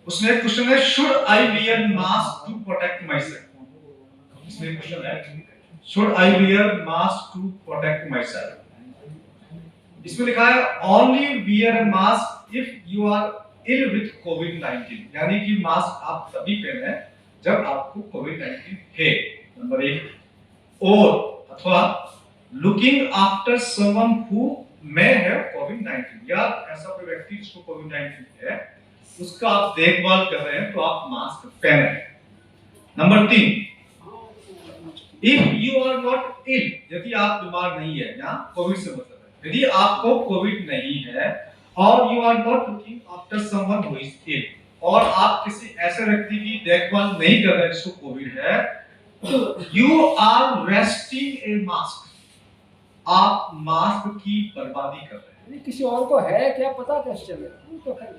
उसमें एक क्वेश्चन है, should I wear mask to protect myself. इसमें एक क्वेश्चन है, should I wear mask to protect myself. इसमें लिखा है only wear a mask if you are ill with कोविड-19, यानी कि मास्क आप तभी पहने जब आपको कोविड-19 है, नंबर 1। और अथवा looking after someone who may have कोविड-19, या ऐसा कोई व्यक्ति जिसको कोविड-19 है उसका आप देखभाल कर रहे हैं तो आप मास्क पहने। Number 3, if you are not ill, यदि आप बीमार नहीं है, यहाँ कोविड से मतलब है, यदि आपको कोविड नहीं है और you are not looking after someone who is ill, और आप किसी ऐसे व्यक्ति की देखभाल नहीं कर रहे जिसको कोविड है, you are wasting a mask, आप मास्क की बर्बादी कर रहे हैं। किसी और को है क्या पता कैसे चले, तो है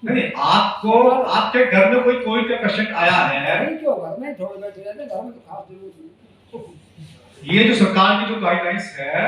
नहीं, आपको आपके घर में कोई कोविड का पेशेंट आया है, नहीं क्यों घर में थोड़े बैठे रहते, घर में तो खास जरूरी। ये जो सरकार की जो गाइडलाइंस है,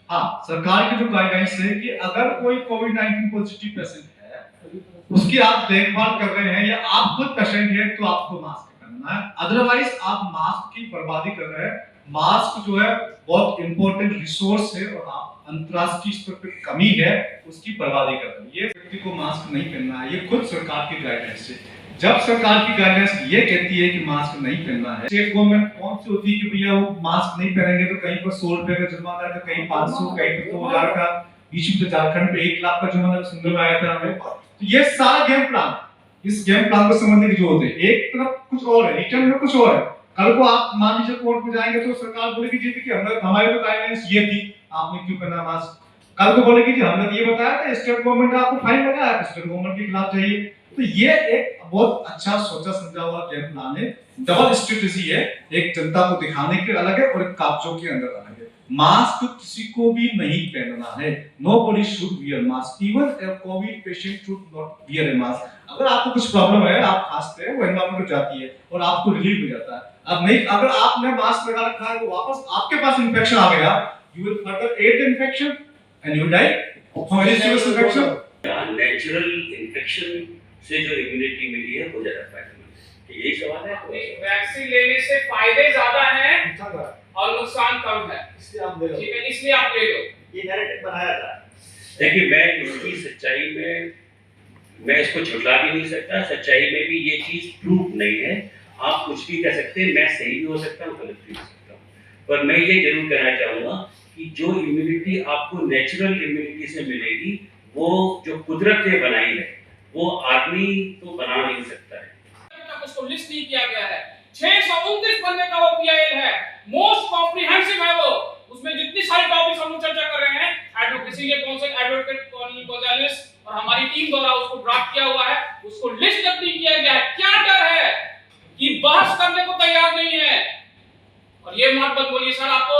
हाँ सरकार की जो गाइडलाइंस है कि अगर कोई कोविड-19 पॉजिटिव पेशेंट है उसकी आप देखभाल कर रहे हैं या आप खुद पेशेंट है तो आपको मास्क पहनना है, अदरवाइज आप मास्क की बर्बादी कर रहे हैं। मास्क जो है बहुत इंपॉर्टेंट रिसोर्स है और आप अंतरराष्ट्रीय स्तर पर कमी है उसकी बर्बादी कर रहे हैं। ये व्यक्ति को मास्क नहीं पहनना है, ये खुद सरकार की गाइडलाइंस है। जब सरकार की गाइडलाइंस ये कहती है कि मास्क नहीं पहनना है, स्टेट गवर्नमेंट कौन सी होती है कि भैया वो मास्क नहीं पहनेंगे तो कहीं पर 100 रुपए का जुर्माना है, तो कहीं 500, कहीं पर 2000 का, बीच में झारखंड पे 1 लाख का जुर्माना सुनने में आया था हमें। तो ये सारा गेम प्लान, इस गेम प्लान को संबंधित जो होते हैं एक तरफ कुछ और है, रिटर्न में कुछ और है। कल को आप मान लीजिए कोर्ट में जाएंगे तो सरकार बोलेगी जी कि हमारी तो गाइडलाइंस ये थी, आपने क्यों पहना मास्क। कल को बोलेगी जी हमने तो ये बताया था, स्टेट गवर्नमेंट ने आपको फाइन लगाया, स्टेट गवर्नमेंट के खिलाफ जाइए। तो ये एक बहुत अच्छा सोचा समझा हुआ गेम प्लान है, डबल स्ट्रेटजी है, एक जनता को दिखाने के अलग है और एक कागजों के अंदर अलग है। मास्क किसी को भी नहीं पहनना है, nobody should wear mask, even a covid patient should not wear a mask। अगर आपको कुछ प्रॉब्लम है, आप खांसते हैं, वो एनवायरमेंट में जाती है और आपको रिलीफ हो जाता है। अब नहीं, अगर आपने मास्क लगा रखा है वो वापस आपके पास इंफेक्शन आ गया, you will further aid the infection and you die from any serious infection। Natural infection से जो इम्यूनिटी मिली है वो ज्यादा फायदेमंद है, यही सवाल है। वैक्सीन लेने से फायदे ज्यादा हैं और नुकसान कम है, इसलिए आप ले लो। ठीक है, इसलिए आप ले लो, ये नैरेटिव बनाया था। देखिए मैं इसकी सच्चाई में, मैं इसको झुठला भी नहीं सकता, सच्चाई में भी ये चीज प्रूफ नहीं है। आप कुछ भी कह सकते हैं, मैं सही भी हो सकता हूँ, गलत भी हो सकता हूँ, पर मैं ये जरूर कहना चाहूंगा कि जो इम्यूनिटी आपको नेचुरल इम्यूनिटी से मिलेगी, वो जो कुदरत ने बनाई है वो आदमी तो बना नहीं सकता है। उसको लिस्ट नहीं किया गया है, 629 पन्ने का वो पीआईएल है, मोस्ट कॉम्प्रिहेंसिव है वो। उसमें जितनी सारी टॉपिक्स हम लोग चर्चा कर रहे हैं, एडवोकेसी के काउंसिल एडवोकेट कॉर्नेल गोजालेस और हमारी टीम द्वारा उसको ड्राफ्ट किया हुआ है, उसको लिस्ट तक नहीं किया गया है। क्या डर है कि बहस करने को तैयार नहीं है। और ये मत बोलिए सर, आपको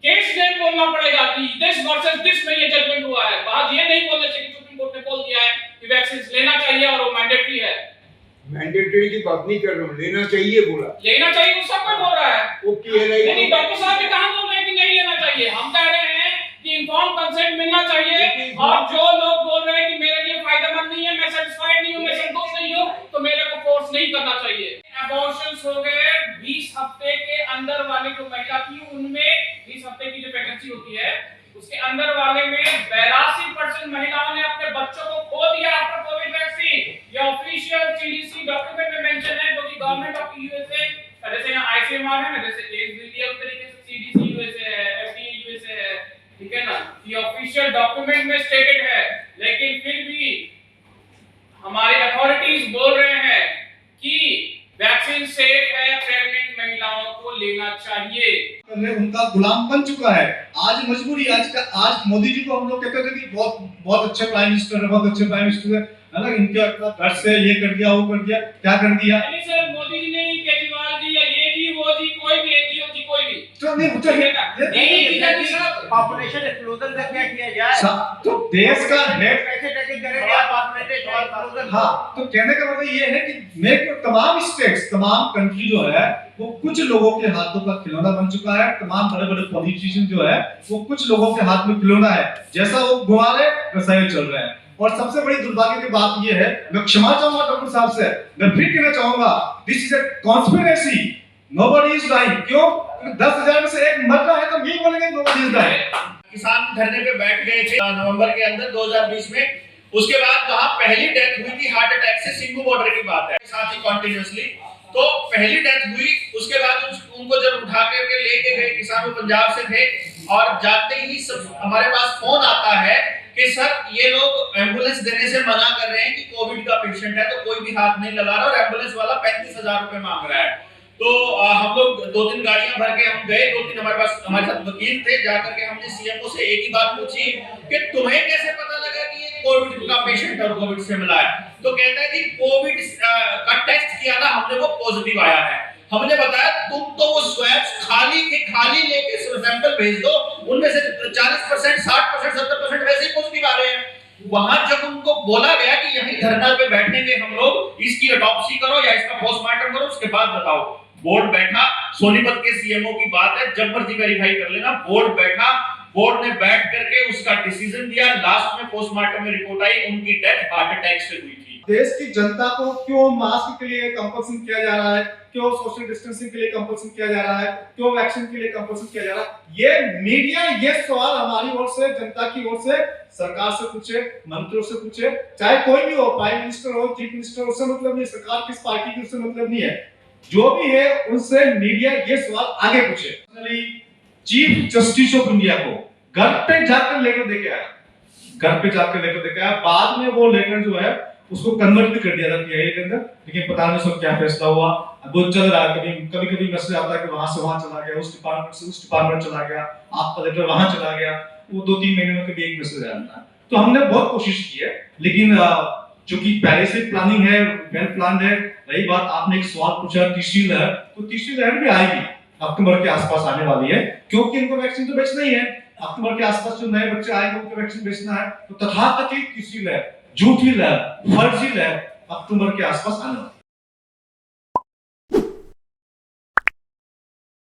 केस नेम बोलना पड़ेगा कि दिस वर्सेस दिस में ये जजमेंट हुआ है। बात ये नहीं बोलना चाहिए कि सुप्रीम कोर्ट ने बोल दिया है कि वैक्सीन लेना चाहिए और वो मैंडेटरी है। मैंडेटरी की बात नहीं कर रहा हूँ, लेना चाहिए बोला, लेना चाहिए वो सब कोई बोल रहा है। ओके नहीं, डॉक्टर साहब भी कहां बोल रहे हैं कि नहीं लेना चाहिए। हम कह रहे हैं कि इन्फॉर्म कंसेंट मिलना चाहिए, और जो लोग बोल रहे हैं कि मेरे लिए फायदेमंद नहीं है, मैं सेटिस्फाइड नहीं हूं, मैं संतुष्ट नहीं हूं, तो मेरे को फोर्स नहीं करना चाहिए। अबॉर्शंस हो गए 20 हफ्ते के अंदर वाली जो महिला थी, उनमें 20 हफ्ते की जो प्रेगनेंसी होती है उसके अंदर वाले में 82% महिलाओं ने अपने बच्चों को खो दिया आफ्टर कोविड वैक्सीन। ये ऑफिशियल सीडीसी डॉक्यूमेंट में मेंशन है, जो कि गवर्नमेंट ऑफ यूएसए, जैसे यहाँ आईसीएमआर है ना, जैसे एज मीडिया उस तरीके से सीडीसी यूएसए है, एफडीए यूएसए है, ठीक है ना, ये ऑफिशियल डॉक्यूमेंट में स्टेटेड है। लेकिन फिर भी हमारे अथॉरिटीज बोल रहे हैं कि वैक्सीन सेफ है, प्रेग्नेंट महिलाओं को लेना चाहिए। उनका गुलाम बन चुका है। आज मजबूरी, आज मोदी जी को हम लोग कहते थे कि बहुत अच्छे प्राइम मिनिस्टर है, बहुत अच्छे प्राइम मिनिस्टर है ना, इनका घर से ये कर दिया, वो कर दिया, क्या कर दिया। नहीं सर, मोदी जी नहीं, केजरीवाल जी या ये जी वो जी, कोई भी एजीओ जी, कोई भी तो नहीं पॉपुलेशन एक्सप्लोजन का क्या किया जाए, तो देश का हेड कैसे टैकल करेंगे आप पॉपुलेशन एक्सप्लोजन। हाँ, तो कहने का मतलब ये है कि मेक तमाम स्टेट्स, तमाम कंट्री जो है वो कुछ लोगों के हाथों का खिलौना बन चुका है। तमाम बड़े बड़े पॉलिटिशियन जो है वो कुछ लोगों के हाथ में खिलौना है, जैसा वो घुमा रहे वैसा ही चल रहा है। और सबसे बड़ी दुर्भाग्य की बात यह है, मैं क्षमा चाहूंगा डॉक्टर साहब से, मैं फिर कहना चाहूंगा, this is a conspiracy, nobody is dying. क्यों? 10,000 में से एक मर रहा है तो ये बोलेंगे नोबडी इज डाइंग। किसान धरने पे बैठ गए थे नवंबर के अंदर 2020 में। उसके बाद वहां पहली डेथ हुई थी हार्ट अटैक से, सिंगू बॉर्डर की बात है, साथ ही कंटिन्यूअसली तो पहली डेथ हुई। उसके बाद उनको जब उठा करके लेके गए, किसान वो पंजाब से थे, और जाते ही सब हमारे पास फोन आता है कि सर ये लोग एम्बुलेंस देने से मना कर रहे हैं कि कोविड का पेशेंट है, तो कोई भी हाथ नहीं लगा रहा, और एम्बुलेंस वाला 35,000 रुपए मांग रहा है। तो हम लोग 2-3 गाड़ियां भर के हम गए, 2-3 हमारे साथ वकील थे, जाकर के हमने सीएमओ से एक ही बात पूछी कि तुम्हें कैसे पता लगा कि ये कोविड का पेशेंट और कोविड से मिला है? तो कहता है कि कोविड का टेस्ट किया था हमने, वो पॉजिटिव आया है। हमने बताया तुम तो वो स्वैब्स खाली लेके सैंपल भेज दो, उनमें से 40%, 60%, 70% वैसे ही पॉजिटिव आ रहे हैं। वहां जब उनको बोला गया कि यहीं धरना पे बैठेंगे हम लोग, इसकी ऑटोप्सी करो या इसका पोस्टमार्टम करो, उसके बाद बताओ। बोर्ड बैठा, सोनीपत के सीएमओ की बात है, जब मर्जी वेरीफाई कर लेना। बोर्ड बैठा, बोर्ड ने बैठ करके उसका डिसीजन दिया। लास्ट में पोस्टमार्टम में रिपोर्ट आई, उनकी डेथ हार्ट अटैक से हुई थी। देश की जनता को क्यों मास्क के लिए कंपल्सन किया जा रहा है, क्यों सोशल डिस्टेंसिंग के लिए कंपल्सन किया जा रहा है, क्यों वैक्सीन के लिए कंपल्सन किया जा रहा है, ये मीडिया ये सवाल हमारी ओर से, जनता की ओर से सरकार से पूछे, मंत्रियों से पूछे, चाहे कोई भी हो, प्राइम मिनिस्टर हो, चीफ मिनिस्टर हो, उससे मतलब नहीं, सरकार किस पार्टी की उससे मतलब नहीं है, जो भी है उनसे मीडिया ये सवाल आगे पूछे। चीफ जस्टिस ऑफ इंडिया को घर पे जाकर लेकर देके आया, घर पे जाकर लेकर देके आया। बाद में वो लेटर जो है उसको कन्वर्ट भी कर दिया था पीआईएल के अंदर, लेकिन पता नहीं सब क्या फैसला हुआ। वो चल रहा है, कभी मैसेज आता है कि वहां से वहां चला गया, उस डिपार्टमेंट से उस डिपार्टमेंट चला गया, आपका लेटर वहां चला गया, वो 2-3 महीने में कभी एक मैसेज आता है। तो हमने बहुत कोशिश की है, लेकिन चूंकि पहले से प्लानिंग है, वेल प्लान है। रही बात आपने एक सवाल पूछा तीसरी लहर, तो तीसरी लहर भी आएगी, अक्टूबर के आसपास आने वाली है, क्योंकि इनको वैक्सीन तो बेचना ही है। अक्टूबर के आसपास जो नए बच्चे आएंगे उनको वैक्सीन बेचना है, तो तथाकथित तीसरी लहर, झूठी लहर, फर्जी लहर अक्टूबर के आसपास आने वाली है।